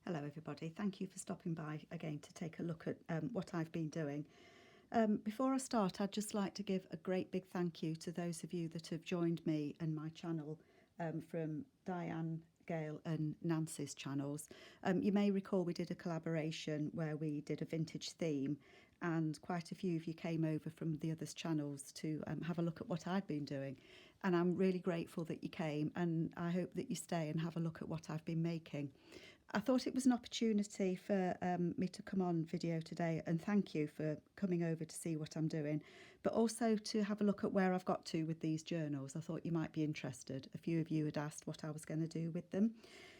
Hello everybody, thank you for stopping by again to take a look at what I've been doing. Before I start, I'd just like to give a great big thank you to those of you that have joined me and my channel from Diane, Gail and Nancy's channels. You may recall we did a collaboration where we did a vintage theme, and quite a few of you came over from the others' channels to have a look at what I'd been doing. And I'm really grateful that you came, and I hope that you stay and have a look at what I've been making. I thought it was an opportunity for me to come on video today and thank you for coming over to see what I'm doing, but also to have a look at where I've got to with these journals. I thought you might be interested. A few of you had asked what I was going to do with them.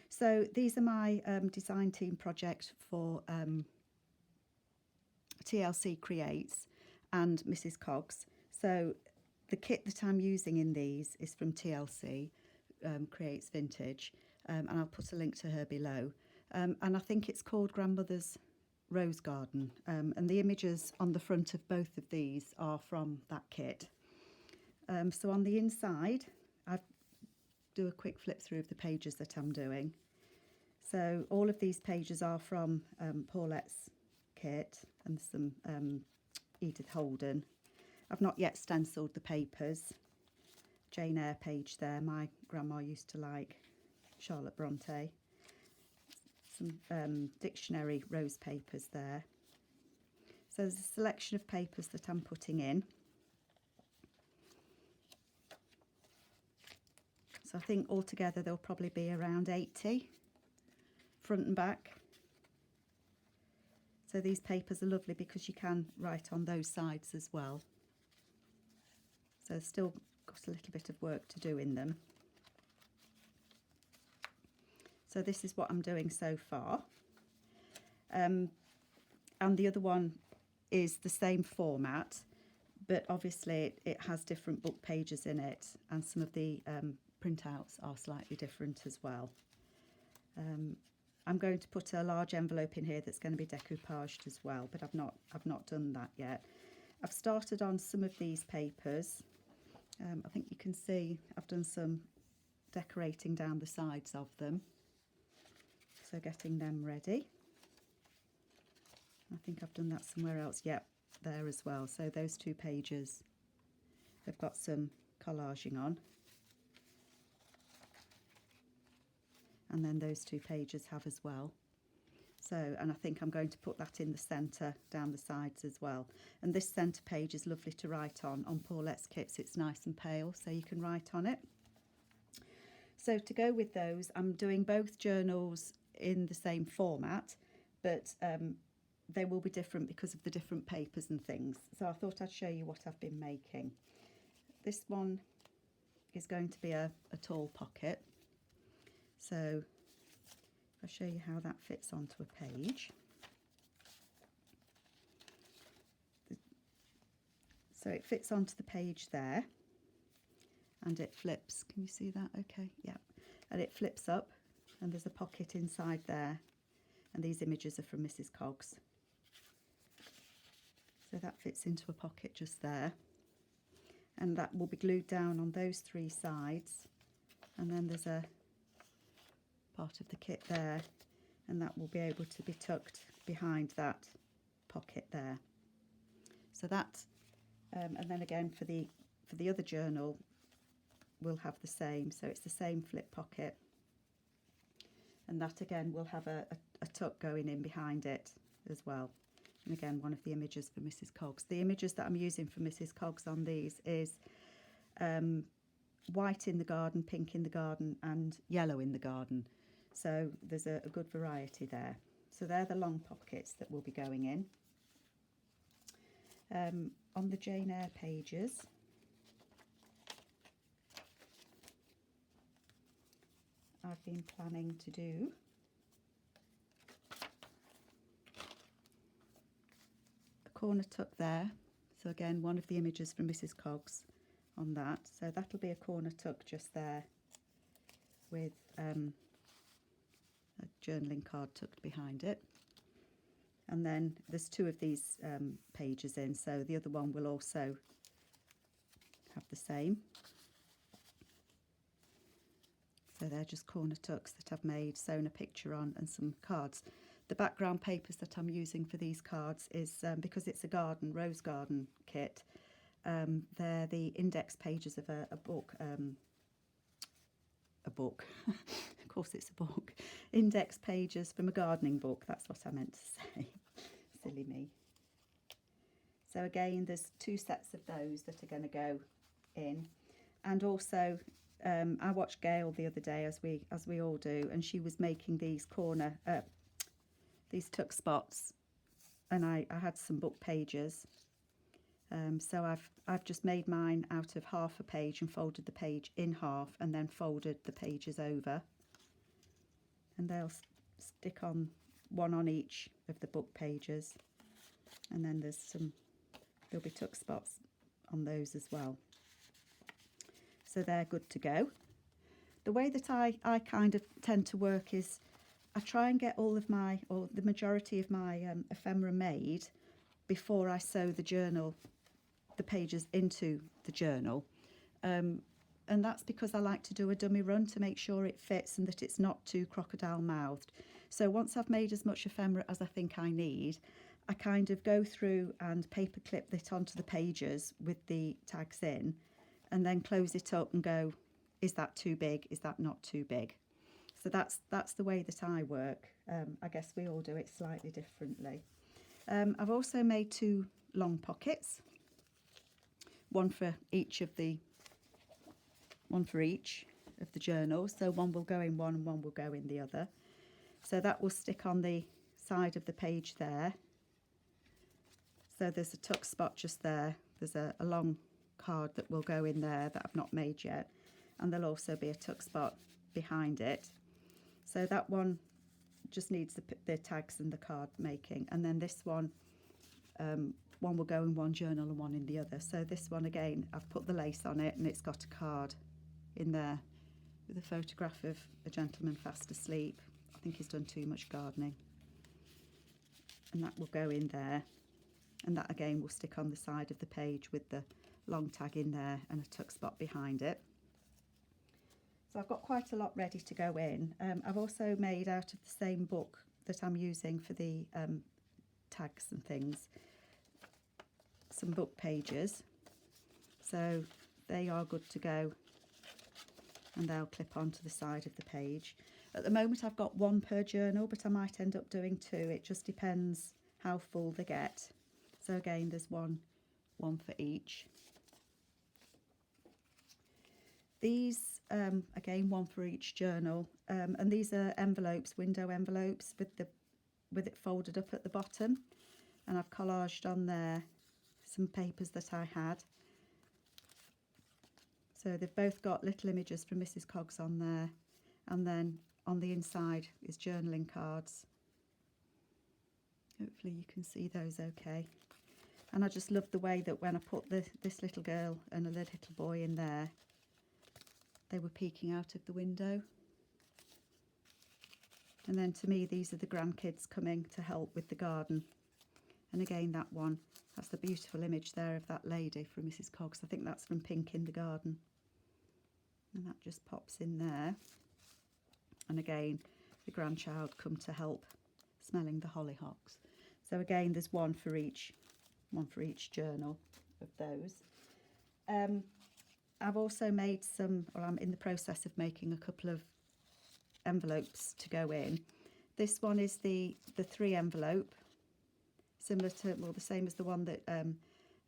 So these are my design team project for TLC Creates and Mrs. Cogs. So the kit that I'm using in these is from TLC Creates Vintage, and I'll put a link to her below. And I think it's called Grandmother's Rose Garden, and the images on the front of both of these are from that kit. So on the inside, I do a quick flip through of the pages that I'm doing. So all of these pages are from Paulette's kit and some Edith Holden. I've not yet stenciled the papers. Jane Eyre page there, my grandma used to like. Charlotte Bronte. Some dictionary rose papers there. So there's a selection of papers that I'm putting in. So I think altogether there'll probably be around 80, front and back. So these papers are lovely because you can write on those sides as well. So still got a little bit of work to do in them. So this is what I'm doing so far. And the other one is the same format, but obviously it has different book pages in it, and some of the printouts are slightly different as well. I'm going to put a large envelope in here that's going to be decoupaged as well, but I've not done that yet. I've started on some of these papers. I think you can see I've done some decorating down the sides of them. So getting them ready. I think I've done that somewhere else. Yep, there as well. So those two pages, they've got some collaging on. And then those two pages have as well. So, and I think I'm going to put that in the centre down the sides as well. And this centre page is lovely to write on. On Paulette's kits, it's nice and pale, so you can write on it. So to go with those, I'm doing both journals in the same format, but they will be different because of the different papers and things. So I thought I'd show you what I've been making. This one is going to be a tall pocket. So I'll show you how that fits onto a page. So it fits onto the page there, and it flips. Can you see that? Okay, yeah. And it flips up, and there's a pocket inside there, and these images are from Mrs. Cogs. So that fits into a pocket just there, and that will be glued down on those three sides, and then there's a part of the kit there, and that will be able to be tucked behind that pocket there. So that, and then again for the other journal, we'll have the same. So it's the same flip pocket, and that again will have a tuck going in behind it as well. And again, one of the images for Mrs. Cogs. The images that I'm using for Mrs. Cogs on these is white in the garden, pink in the garden, and yellow in the garden. So there's a good variety there. So they're the long pockets that will be going in. On the Jane Eyre pages, I've been planning to do a corner tuck there. So again, one of the images from Mrs. Cogs on that. So that'll be a corner tuck just there with a journaling card tucked behind it. And then there's two of these pages in, so the other one will also have the same. So they're just corner tucks that I've made, sewn a picture on, and some cards. The background papers that I'm using for these cards is, because it's a rose garden kit, they're the index pages of a book. A book. Of course it's a book. Index pages from a gardening book. That's what I meant to say. Silly me. So again, there's 2 sets of those that are going to go in. And also, I watched Gail the other day, as we all do, and she was making these these tuck spots, and I had some book pages. So I've just made mine out of half a page and folded the page in half, and then folded the pages over, and they'll stick on one on each of the book pages, and then there'll be tuck spots on those as well. So they're good to go. The way that I kind of tend to work is I try and get or the majority of my ephemera made before I sew the pages into the journal. And that's because I like to do a dummy run to make sure it fits and that it's not too crocodile mouthed. So once I've made as much ephemera as I think I need, I kind of go through and paper clip it onto the pages with the tags in, and then close it up and go, is that too big? Is that not too big? So that's the way that I work. I guess we all do it slightly differently. I've also made 2 long pockets, one for each of the journals. So one will go in one and one will go in the other. So that will stick on the side of the page there. So there's a tuck spot just there. There's a long card that will go in there that I've not made yet, and there'll also be a tuck spot behind it. So that one just needs the tags and the card making, and then this one will go in one journal and one in the other. So this one, again, I've put the lace on it, and it's got a card in there with a photograph of a gentleman fast asleep. I think he's done too much gardening, and that will go in there, and that again will stick on the side of the page with the long tag in there and a tuck spot behind it. So I've got quite a lot ready to go in. I've also made, out of the same book that I'm using for the tags and things, some book pages. So they are good to go, and they'll clip onto the side of the page. At the moment I've got 1 per journal, but I might end up doing 2. It just depends how full they get. So again, there's one for each. These, again, 1 for each journal, and these are envelopes, window envelopes with it folded up at the bottom, and I've collaged on there some papers that I had. So they've both got little images from Mrs. Coggs on there, and then on the inside is journaling cards. Hopefully you can see those okay. And I just love the way that when I put this little girl and a little boy in there, they were peeking out of the window. And then to me, these are the grandkids coming to help with the garden. And again, that one, that's the beautiful image there of that lady from Mrs. Coggs. I think that's from Pink in the Garden. And that just pops in there. And again, the grandchild come to help smelling the hollyhocks. So again, there's one for each journal of those. I've also made I'm in the process of making a couple of envelopes to go in. This one is the 3 envelope, similar to, well, the same as the one that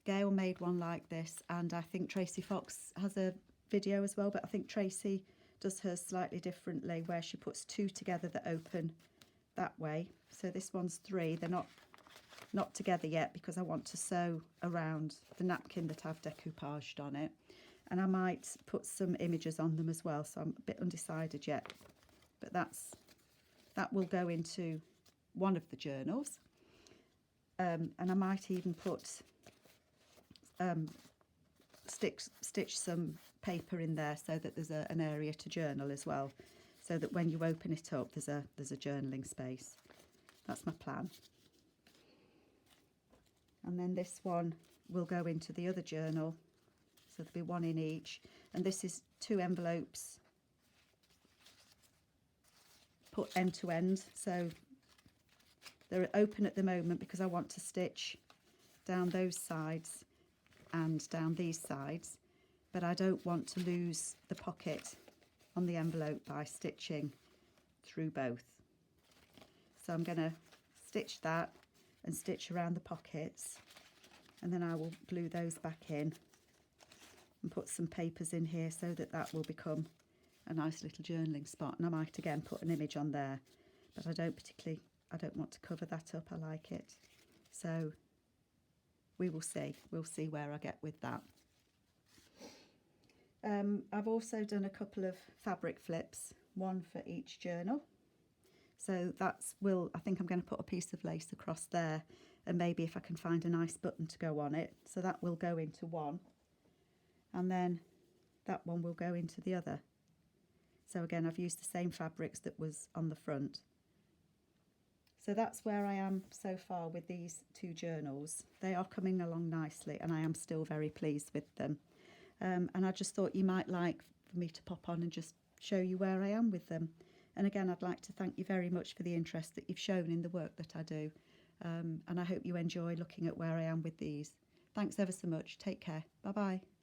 Gail made one like this, and I think Tracy Fox has a video as well, but I think Tracy does hers slightly differently, where she puts 2 together that open that way. So this one's 3. They're not together yet because I want to sew around the napkin that I've decoupaged on it, and I might put some images on them as well, so I'm a bit undecided yet, but that will go into one of the journals. And I might even put stitch some paper in there so that there's an area to journal as well, so that when you open it up there's a journaling space. That's my plan. And then this one will go into the other journal, so there'll be 1 in each, and this is 2 envelopes put end to end, so they're open at the moment because I want to stitch down those sides and down these sides, but I don't want to lose the pocket on the envelope by stitching through both. So I'm going to stitch that and stitch around the pockets, and then I will glue those back in and put some papers in here so that that will become a nice little journaling spot. And I might again put an image on there, but I don't want to cover that up. I like it. So we will see. We'll see where I get with that. I've also done a couple of fabric flips, one for each journal. So I think I'm going to put a piece of lace across there, and maybe if I can find a nice button to go on it. So that will go into one, and then that one will go into the other. So again, I've used the same fabrics that was on the front. So that's where I am so far with these two journals. They are coming along nicely, and I am still very pleased with them. And I just thought you might like for me to pop on and just show you where I am with them. And again, I'd like to thank you very much for the interest that you've shown in the work that I do. And I hope you enjoy looking at where I am with these. Thanks ever so much. Take care. Bye-bye.